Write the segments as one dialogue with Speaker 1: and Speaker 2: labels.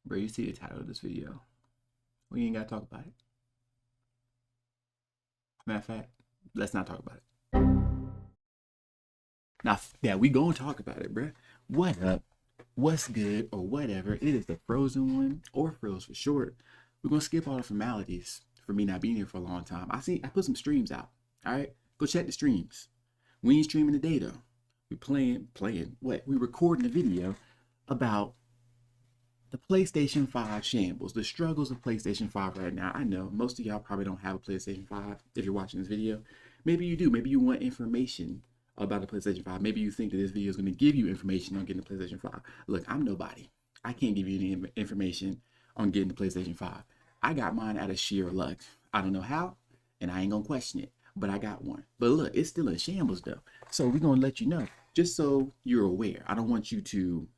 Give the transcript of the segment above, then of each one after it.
Speaker 1: Bro, you see the title of this video. We ain't gotta talk about it. Matter of fact, let's not talk about it. Now, yeah, we gonna talk about it, bro. What up? What's good or whatever. It is the Frozen one, or Froze for short. We're gonna skip all the formalities for me not being here for a long time. I put some streams out. All right, go check the streams. We ain't streaming the data. We playing what? We recording a video about the PlayStation 5 shambles, the struggles of PlayStation 5 right now. I know most of y'all probably don't have a PlayStation 5 if you're watching this video. Maybe you do. Maybe you want information about the PlayStation 5. Maybe you think that this video is going to give you information on getting the PlayStation 5. Look, I'm nobody. I can't give you any information on getting the PlayStation 5. I got mine out of sheer luck. I don't know how, and I ain't going to question it, but I got one. But look, it's still in shambles though. So we're going to let you know, just so you're aware. I don't want you to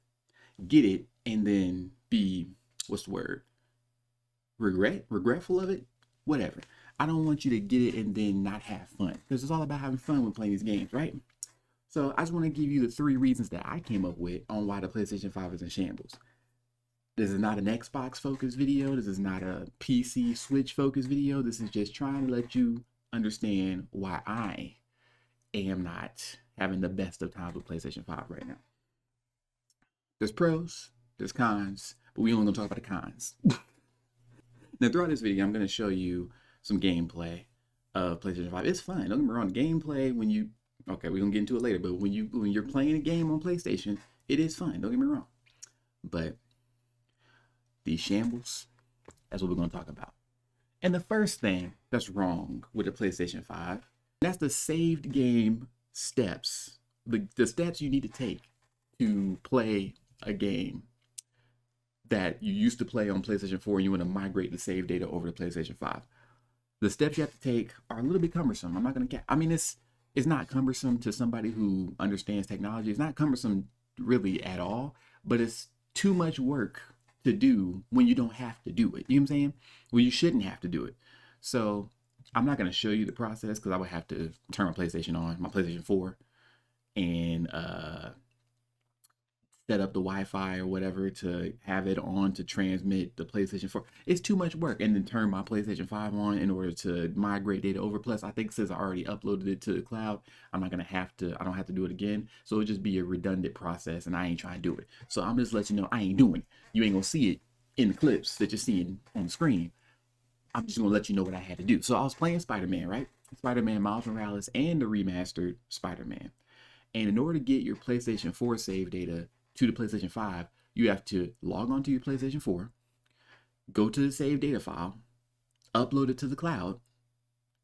Speaker 1: get it and then be, what's the word, regretful of it, whatever. I don't want you to get it and then not have fun, because it's all about having fun when playing these games, right? So I just want to give you the 3 reasons that I came up with on why the PlayStation 5 is in shambles. This is not an Xbox focused video. This is not a PC Switch focused video. This is just trying to let you understand why I am not having the best of times with PlayStation 5 right now. There's pros, there's cons, but we only gonna talk about the cons. Now, throughout this video, I'm gonna show you some gameplay of PlayStation 5. It's fun. Don't get me wrong. Gameplay when you, okay, we're gonna get into it later, but when you're playing a game on PlayStation, it is fun. Don't get me wrong. But these shambles, that's what we're gonna talk about. And the first thing that's wrong with the PlayStation 5, that's the saved game steps. The steps you need to take to play a game that you used to play on PlayStation 4 and you want to migrate the save data over to PlayStation 5. The steps you have to take are a little bit cumbersome. I'm not gonna I mean, it's not cumbersome to somebody who understands technology. It's not cumbersome really at all, but it's too much work to do when you don't have to do it. You know what I'm saying? Well, you shouldn't have to do it. So I'm not gonna show you the process because I would have to turn my PlayStation on, my PlayStation 4, and set up the Wi-Fi or whatever to have it on to transmit the PlayStation 4. It's too much work. And then turn my PlayStation 5 on in order to migrate data over. Plus, I think since I already uploaded it to the cloud, I don't have to do it again. So it'll just be a redundant process and I ain't trying to do it. So I'm just letting you know I ain't doing it. You ain't gonna see it in the clips that you're seeing on the screen. I'm just gonna let you know what I had to do. So I was playing Spider-Man, right? Spider-Man Miles Morales and the remastered Spider-Man. And in order to get your PlayStation 4 save data to the PlayStation 5, you have to log on to your PlayStation 4, go to the save data file, upload it to the cloud,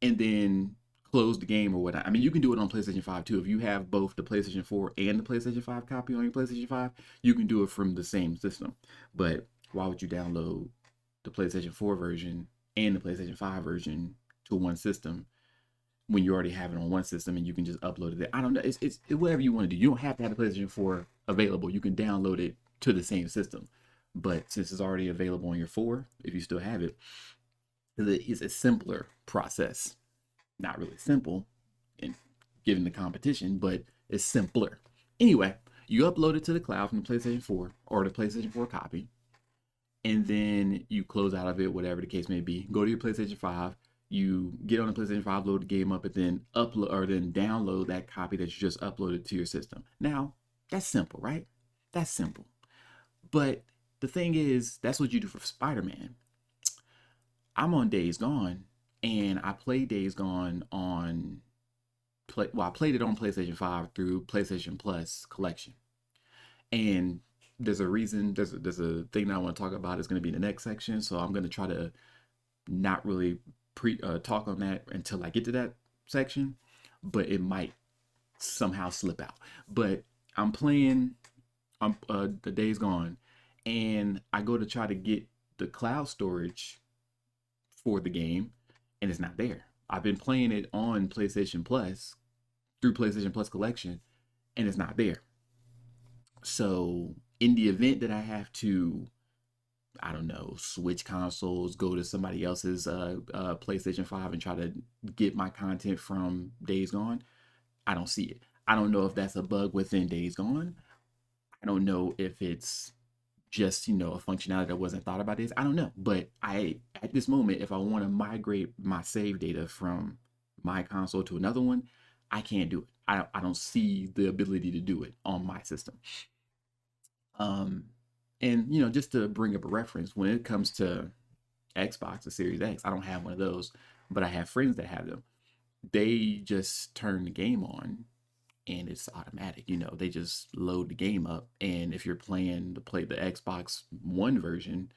Speaker 1: and then close the game or whatnot. I mean, you can do it on PlayStation 5 too. If you have both the PlayStation 4 and the PlayStation 5 copy on your PlayStation 5, you can do it from the same system. But why would you download the PlayStation 4 version and the PlayStation 5 version to one system when you already have it on one system and you can just upload it there? I don't know. It's whatever you want to do. You don't have to have the PlayStation 4 available. You can download it to the same system. But since it's already available on your 4, if you still have it, it's a simpler process. Not really simple in given the competition, but it's simpler. Anyway, you upload it to the cloud from the PlayStation 4 or the PlayStation 4 copy, and then you close out of it, whatever the case may be. Go to your PlayStation 5. You get on the PlayStation 5, load the game up, and then upload or then download that copy that you just uploaded to your system. Now, that's simple, right? That's simple. But the thing is, that's what you do for Spider-Man. I'm on Days Gone, and I played Days Gone on I played it on PlayStation 5 through PlayStation Plus collection. And there's a reason, there's a thing that I want to talk about. It's going to be in the next section, so I'm going to try to not really talk on that until I get to that section, but it might somehow slip out. But I'm playing the Days Gone, and I go to try to get the cloud storage for the game, and it's not there. I've been playing it on PlayStation Plus through PlayStation Plus collection, and it's not there. So in the event that I have to, I don't know, switch consoles, go to somebody else's PlayStation 5 and try to get my content from Days Gone, I don't see it. I don't know if that's a bug within Days Gone. I don't know if it's just, you know, a functionality that wasn't thought about this. I don't know. But at this moment, if I want to migrate my save data from my console to another one, I can't do it. I don't see the ability to do it on my system. Um, and you know, just to bring up a reference, when it comes to Xbox or Series X, I don't have one of those, but I have friends that have them. They just turn the game on and it's automatic. You know, they just load the game up, and if you're planning to play the Xbox One version,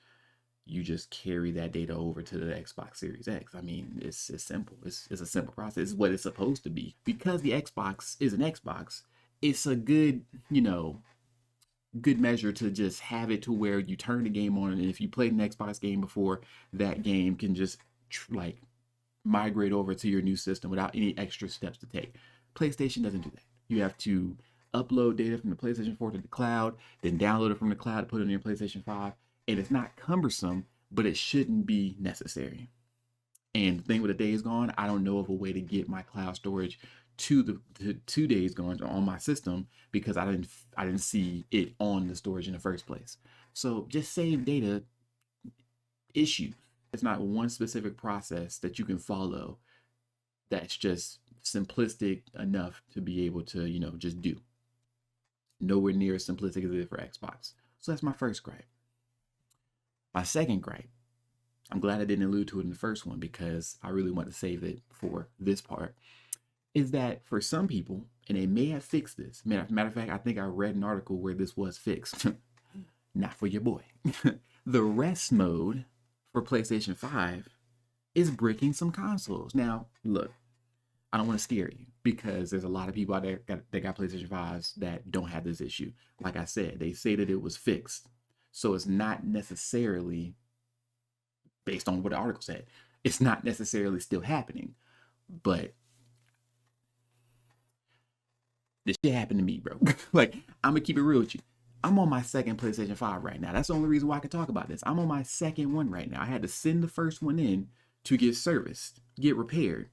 Speaker 1: you just carry that data over to the Xbox Series X. I mean, it's simple. It's a simple process. It's what it's supposed to be. Because the Xbox is an Xbox, it's a good, you know, good measure to just have it to where you turn the game on, and if you played an Xbox game before, that game can just like migrate over to your new system without any extra steps to take. PlayStation doesn't do that. You have to upload data from the PlayStation 4 to the cloud, then download it from the cloud to put it in your PlayStation 5. And it's not cumbersome, but it shouldn't be necessary. And the thing with the Days Gone, I don't know of a way to get my cloud storage to the 2 Days Gone on my system because I didn't see it on the storage in the first place. So just save data issue. It's not one specific process that you can follow that's just simplistic enough to be able to, you know, just do. Nowhere near as simplistic as it is for Xbox. So that's my first gripe. My second gripe, I'm glad I didn't allude to it in the first one because I really want to save it for this part, is that for some people, and they may have fixed this. Matter of fact, I think I read an article where this was fixed. Not for your boy. The rest mode for PlayStation 5 is bricking some consoles. Now, look, I don't want to scare you because there's a lot of people out there that got PlayStation 5s that don't have this issue. Like I said, they say that it was fixed. So it's not necessarily, based on what the article said, it's not necessarily still happening. But this shit happened to me, bro. Like, I'm going to keep it real with you. I'm on my second PlayStation 5 right now. That's the only reason why I can talk about this. I'm on my second one right now. I had to send the first one in to get serviced, get repaired.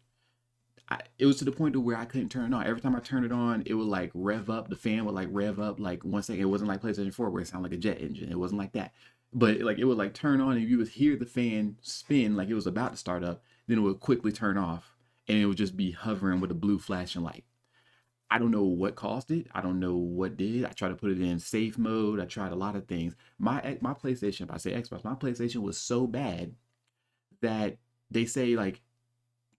Speaker 1: It was to the point to where I couldn't turn it on. Every time I turned it on, it would like rev up. The fan would like rev up like 1 second. It wasn't like PlayStation 4 where it sounded like a jet engine. It wasn't like that. But like it would like turn on and you would hear the fan spin like it was about to start up. Then it would quickly turn off and it would just be hovering with a blue flashing light. I don't know what caused it. I don't know what did. I tried to put it in safe mode. I tried a lot of things. My PlayStation, if I say Xbox, my PlayStation was so bad that they say like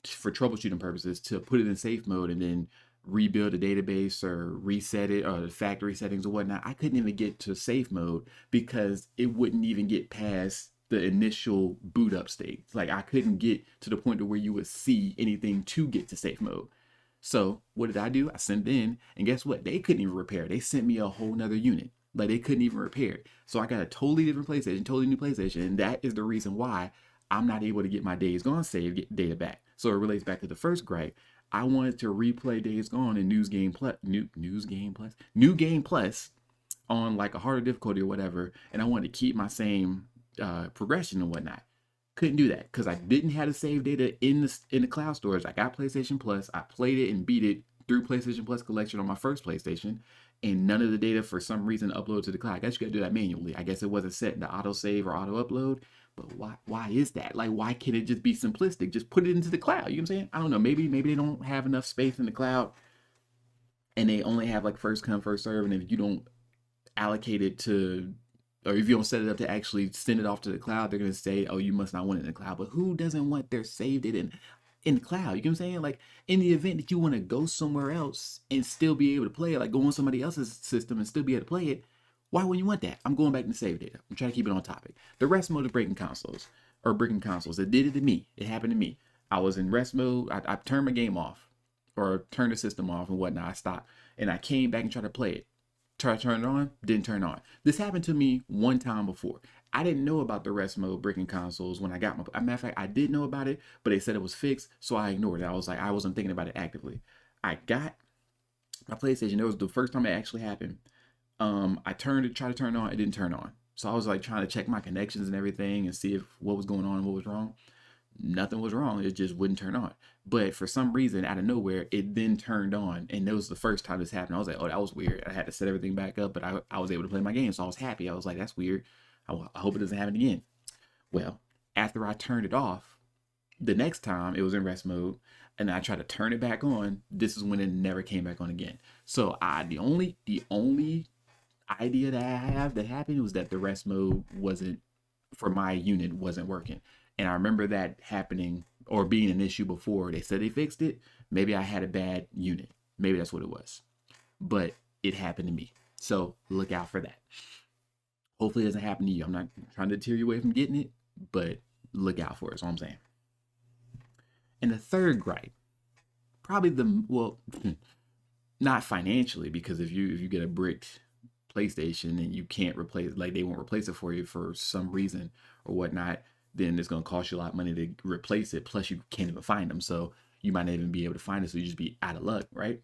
Speaker 1: for troubleshooting purposes to put it in safe mode and then rebuild a database or reset it or the factory settings or whatnot. I couldn't even get to safe mode because it wouldn't even get past the initial boot up state. Like I couldn't get to the point to where you would see anything to get to safe mode. So what did I do? I sent it in, and guess what? They couldn't even repair it. They sent me a whole nother unit. Like they couldn't even repair it. So I got a totally different PlayStation, totally new PlayStation, and that is the reason why I'm not able to get my Days Gone save data back. So it relates back to the first gripe. I wanted to replay Days Gone in New Game Plus on like a harder difficulty or whatever, and I wanted to keep my same progression and whatnot. Couldn't do that because I didn't have the save data in the cloud storage. I got PlayStation Plus. I played it and beat it through PlayStation Plus collection on my first PlayStation, and none of the data for some reason uploaded to the cloud. I guess you got to do that manually. I guess it wasn't set to auto save or auto upload. But why is that? Like, why can't it just be simplistic? Just put it into the cloud. You know what I'm saying? I don't know. Maybe they don't have enough space in the cloud, and they only have like first come first serve. And if you don't allocate it to, or if you don't set it up to actually send it off to the cloud, they're gonna say, "Oh, you must not want it in the cloud." But who doesn't want their saved it in the cloud? You know what I'm saying? Like in the event that you want to go somewhere else and still be able to play it, like go on somebody else's system and still be able to play it. Why wouldn't you want that? I'm going back to save data. I'm trying to keep it on topic. The rest mode of breaking consoles. It did it to me. It happened to me. I was in rest mode. I turned my game off or turned the system off and whatnot. I stopped and I came back and tried to play it. Tried to turn it on, didn't turn on. This happened to me one time before. I didn't know about the rest mode breaking consoles when I got my. As a matter of fact, I did know about it, but they said it was fixed, so I ignored it. I was like, I wasn't thinking about it actively. I got my PlayStation. It was the first time it actually happened. I tried to turn it on, it didn't turn on. So I was like trying to check my connections and everything and see if what was going on and what was wrong. Nothing was wrong. It just wouldn't turn on. But for some reason, out of nowhere, it then turned on. And it was the first time this happened. I was like, oh, that was weird. I had to set everything back up, but I was able to play my game. So I was happy. I was like, that's weird. I hope it doesn't happen again. Well, after I turned it off, the next time it was in rest mode, and I tried to turn it back on. This is when it never came back on again. So the only idea that I have that happened was that the rest mode wasn't for my unit wasn't working. And I remember that happening or being an issue before. They said they fixed it. Maybe I had a bad unit. Maybe that's what it was. But it happened to me. So look out for that. Hopefully it doesn't happen to you. I'm not trying to tear you away from getting it, but look out for it. That's all I'm saying. And the third gripe, probably not financially, because if you get a bricked PlayStation and you can't replace, like they won't replace it for you for some reason or whatnot, then it's gonna cost you a lot of money to replace it. Plus you can't even find them, so you might not even be able to find it. So you just be out of luck, right?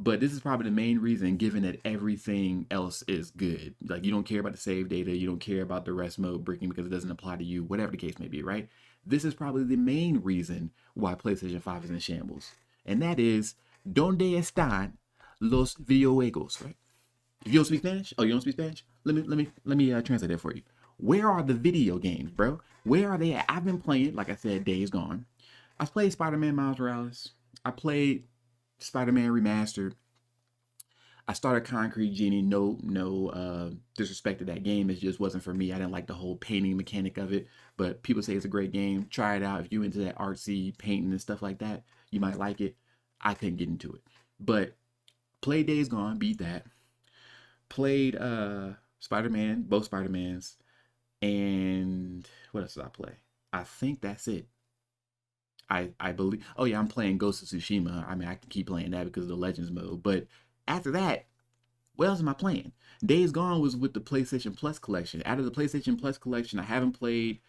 Speaker 1: But this is probably the main reason, given that everything else is good. Like you don't care about the save data, you don't care about the rest mode bricking because it doesn't apply to you, whatever the case may be, right? This is probably the main reason why PlayStation 5 is in shambles. And that is, ¿Dónde están los videojuegos, right? If you don't speak Spanish, oh, you don't speak Spanish? Let me translate that for you. Where are the video games, bro? Where are they at? I've been playing, like I said, Days Gone. I played Spider-Man Miles Morales. I played Spider-Man Remastered. I started Concrete Genie. No disrespect to that game. It just wasn't for me. I didn't like the whole painting mechanic of it. But people say it's a great game. Try it out. If you into that artsy painting and stuff like that, you might like it. I couldn't get into it. But played Days Gone, beat that. Played Spider-Man, both Spider-Mans. And what else did I play? I think that's it. I believe. Oh yeah, I'm playing Ghost of Tsushima. I mean, I can keep playing that because of the Legends mode. But after that, what else am I playing? Days Gone was with the PlayStation Plus collection. Out of the PlayStation Plus collection, I haven't played.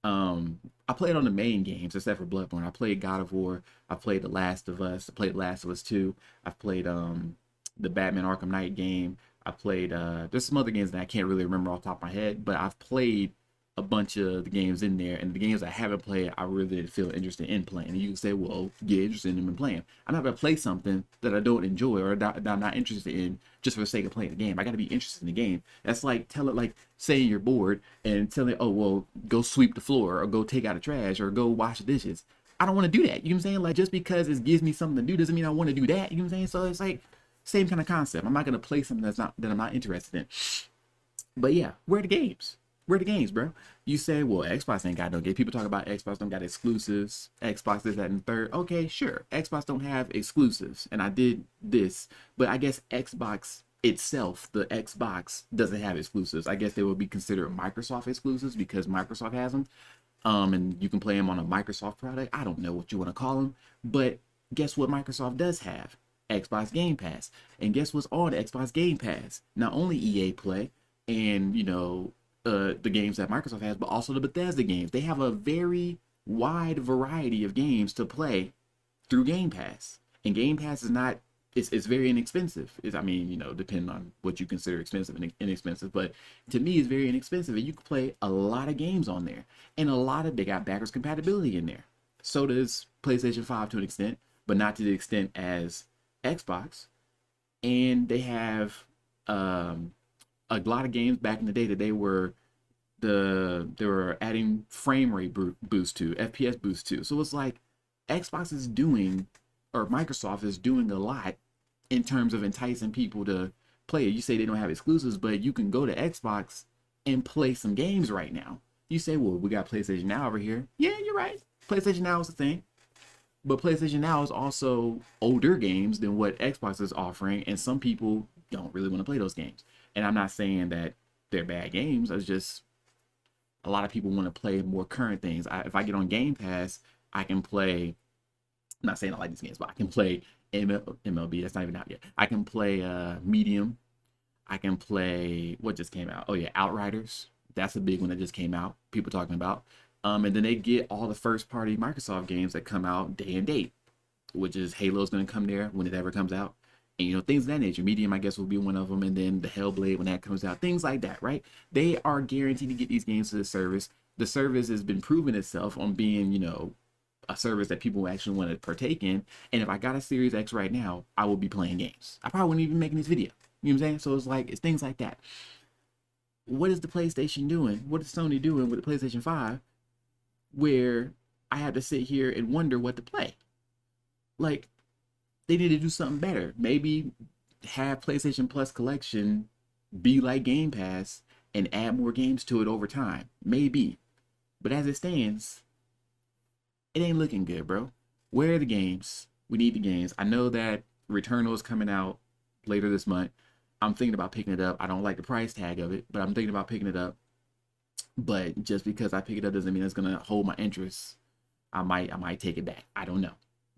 Speaker 1: I played on the main games except for Bloodborne. I played God of War. I played The Last of Us. I played The Last of Us 2. I've played the Batman Arkham Knight game. I played there's some other games that I can't really remember off the top of my head, but I've played a bunch of the games in there, and the games I haven't played, I really didn't feel interested in playing. And you can say, well, get interested in them and playing. I'm not gonna play something that I don't enjoy or that I'm not interested in just for the sake of playing the game. I gotta be interested in the game. That's like saying you're bored and telling it, oh well, go sweep the floor or go take out the trash or go wash the dishes. I don't want to do that. You know what I'm saying? Like just because it gives me something to do doesn't mean I want to do that. You know what I'm saying? So it's like same kind of concept. I'm not gonna play something that I'm not interested in. But yeah, where are the games? Where are the games, bro? You say, well, Xbox ain't got no game. People talk about Xbox don't got exclusives. Xbox is that and third. Okay, sure. Xbox don't have exclusives. And I did this. But I guess Xbox itself, the Xbox, doesn't have exclusives. I guess they would be considered Microsoft exclusives because Microsoft has them. And you can play them on a Microsoft product. I don't know what you want to call them. But guess what Microsoft does have? Xbox Game Pass. And guess what's on Xbox Game Pass? Not only EA Play and, the games that Microsoft has, but also the Bethesda games. They have a very wide variety of games to play through Game Pass. And Game Pass is not, it's very inexpensive. Depending on what you consider expensive and inexpensive, but to me it's very inexpensive and you can play a lot of games on there. And they got backwards compatibility in there. So does PlayStation 5 to an extent, but not to the extent as Xbox. And they have a lot of games back in the day that they were adding frame rate boost to, FPS boost to. So it's like Xbox is doing, or Microsoft is doing a lot in terms of enticing people to play it. You say they don't have exclusives, but you can go to Xbox and play some games right now. You say, well, we got PlayStation Now over here. Yeah, you're right. PlayStation Now is a thing. But PlayStation Now is also older games than what Xbox is offering, and some people don't really want to play those games. And I'm not saying that they're bad games. It's just a lot of people want to play more current things. If I get on Game Pass, I can play. I'm not saying I like these games, but I can play MLB. That's not even out yet. I can play Medium. I can play what just came out. Oh yeah, Outriders. That's a big one that just came out. People talking about. And then they get all the first party Microsoft games that come out day and date, which is Halo's going to come there when it ever comes out. And, things of that nature. Medium, I guess, will be one of them. And then the Hellblade when that comes out. Things like that, right? They are guaranteed to get these games to the service. the service has been proving itself on being, you know, a service that people actually want to partake in. And if I got a Series X right now, I will be playing games. I probably wouldn't even be making this video. You know what I'm saying? So it's like, it's things like that. What is the PlayStation doing? What is Sony doing with the PlayStation 5 where I had to sit here and wonder what to play? Like, they need to do something better. Maybe have PlayStation Plus collection be like Game Pass and add more games to it over time. Maybe. But as it stands, it ain't looking good, bro. Where are the games? We need the games. I know that Returnal is coming out later this month. I'm thinking about picking it up. I don't like the price tag of it, but I'm thinking about picking it up. But just because I pick it up doesn't mean it's gonna hold my interest. I might take it back. I don't know.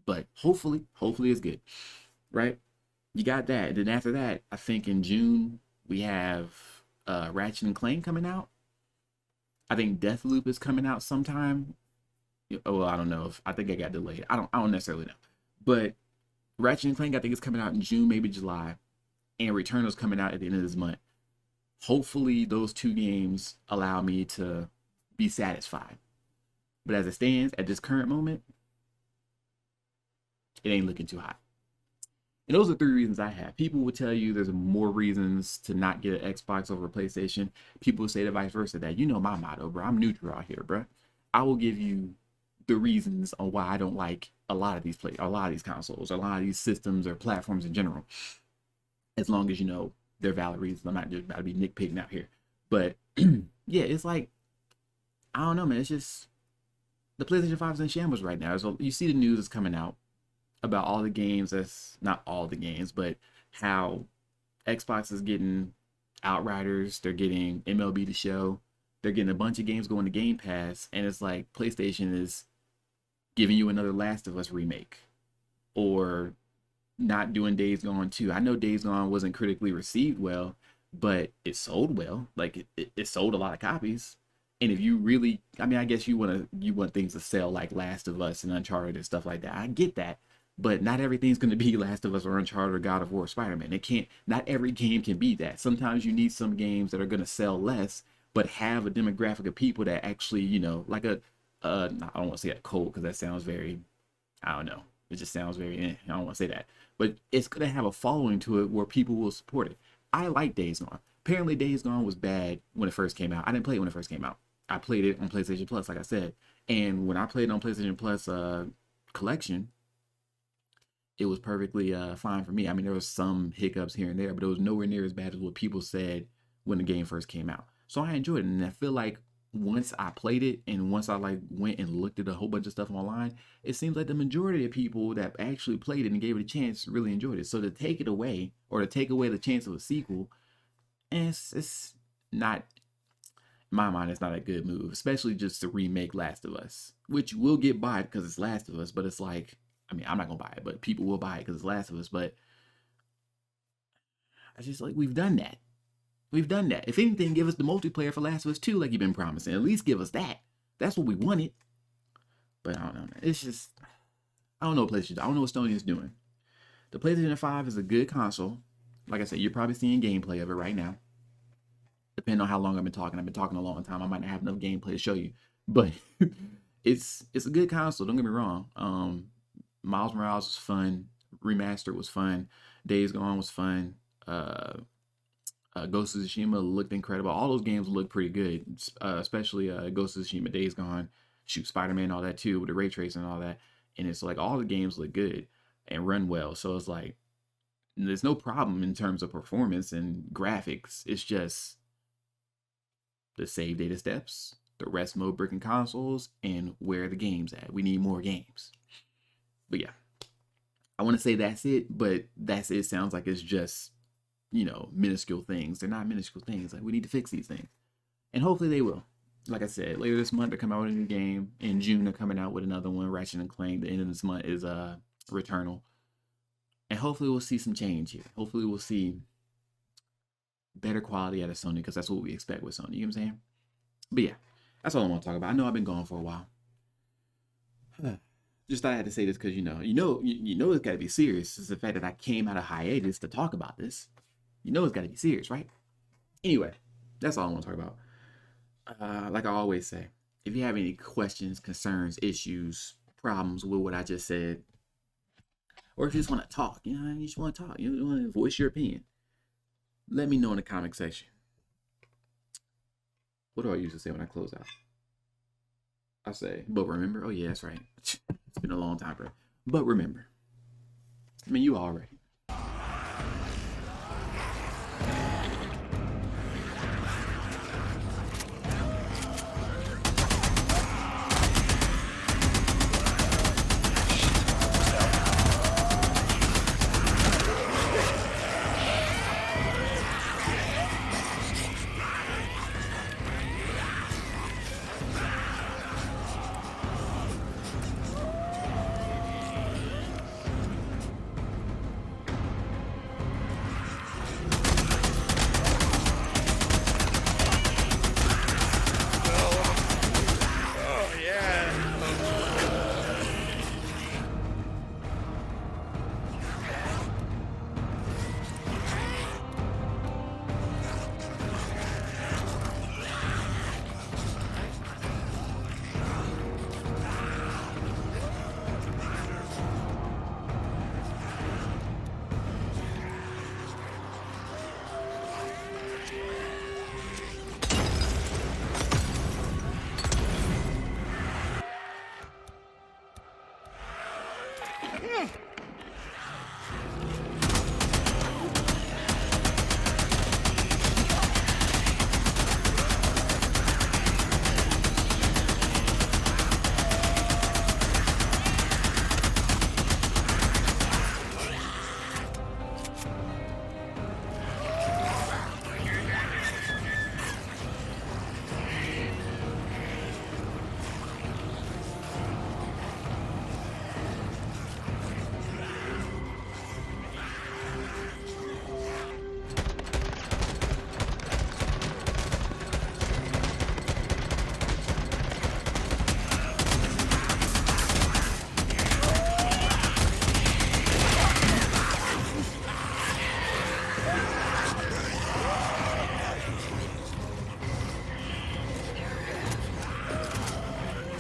Speaker 1: But hopefully it's good. Right? You got that. And then after that, I think in June we have Ratchet and Clank coming out. I think Deathloop is coming out sometime. Oh, well, I don't know if I think I got delayed. I don't necessarily know. But Ratchet and Clank I think is coming out in June, maybe July. And Returnal's coming out at the end of this month. Hopefully those two games allow me to be satisfied. But as it stands at this current moment, it ain't looking too hot. And those are three reasons I have. People will tell you there's more reasons to not get an Xbox over a PlayStation. People will say the vice versa. That, you know my motto, bro. I'm neutral out here, bro. I will give you the reasons on why I don't like a lot of these consoles, a lot of these systems or platforms in general. As long as you know they're valid reasons. I'm not just about to be nitpicking out here. But yeah, it's like, I don't know, man. It's just the PlayStation 5 is in shambles right now. So you see the news is coming out about all the games. That's not all the games, but how Xbox is getting Outriders, they're getting MLB The Show, they're getting a bunch of games going to Game Pass, and it's like PlayStation is giving you another Last of Us remake, or not doing Days Gone 2. I know Days Gone wasn't critically received well, but it sold well. Like it sold a lot of copies. And if you really, I mean, I guess you want things to sell like Last of Us and Uncharted and stuff like that. I get that. But not everything's going to be Last of Us or Uncharted or God of War or Spider-Man. It can't, not every game can be that. Sometimes you need some games that are going to sell less, but have a demographic of people that actually, you know, like I don't want to say a cult because that sounds very, I don't know. It just sounds very, I don't want to say that. But it's going to have a following to it where people will support it. I like Days Gone. Apparently Days Gone was bad when it first came out. I didn't play it when it first came out. I played it on PlayStation Plus, like I said. And when I played it on PlayStation Plus collection, it was perfectly fine for me. I mean, there was some hiccups here and there, but it was nowhere near as bad as what people said when the game first came out. So I enjoyed it. And I feel like once I played it and once I like went and looked at a whole bunch of stuff online, it seems like the majority of people that actually played it and gave it a chance really enjoyed it. So to take it away, or to take away the chance of a sequel, it's not, in my mind, it's not a good move, especially just to remake Last of Us, which will get bought because it's Last of Us. But it's like, I mean, I'm not gonna buy it, but people will buy it because it's Last of Us. But I just like, we've done that. We've done that. If anything, give us the multiplayer for Last of Us 2 like you've been promising. At least give us that. That's what we wanted. But I don't know, man. It's just, I don't know what PlayStation, I don't know what Sony is doing. The PlayStation 5 is a good console. Like I said, you're probably seeing gameplay of it right now. Depending on how long I've been talking. I've been talking a long time. I might not have enough gameplay to show you. But it's a good console, don't get me wrong. Miles Morales was fun. Remastered was fun. Days Gone was fun. Ghost of Tsushima looked incredible. All those games look pretty good, especially Ghost of Tsushima, Days Gone, shoot, Spider-Man, all that too, with the ray tracing and all that. And it's like all the games look good and run well. So it's like there's no problem in terms of performance and graphics. It's just the save data steps, the rest mode breaking consoles, and where are the games at. We need more games. But yeah, I want to say that's it, but that's it. Sounds like it's just, you know, minuscule things. They're not minuscule things. Like, we need to fix these things. And hopefully they will. Like I said, later this month they're coming out with a new game. In June they're coming out with another one, Ratchet and Clank. The end of this month is Returnal. And hopefully we'll see some change here. Hopefully we'll see better quality out of Sony, because that's what we expect with Sony. You know what I'm saying? But yeah, that's all I want to talk about. I know I've been gone for a while. Just thought I had to say this because you know it's got to be serious. It's the fact that I came out of hiatus to talk about this. You know it's got to be serious, right? Anyway, that's all I want to talk about. Like I always say, If you have any questions, concerns, issues, problems with what I just said, or if you just want to talk, you just want to talk, you want to voice your opinion, let me know in the comment section. What do I usually say when I close out? I say, but remember, oh yeah, that's right. It's been a long time, bro. But remember, I mean, you already.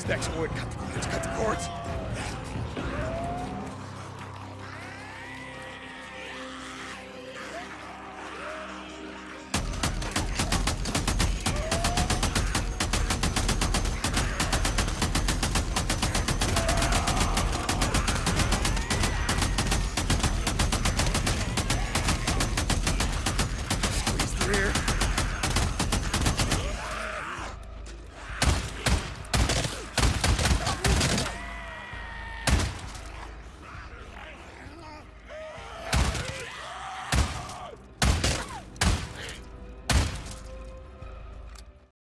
Speaker 2: Next wood, cut the cords.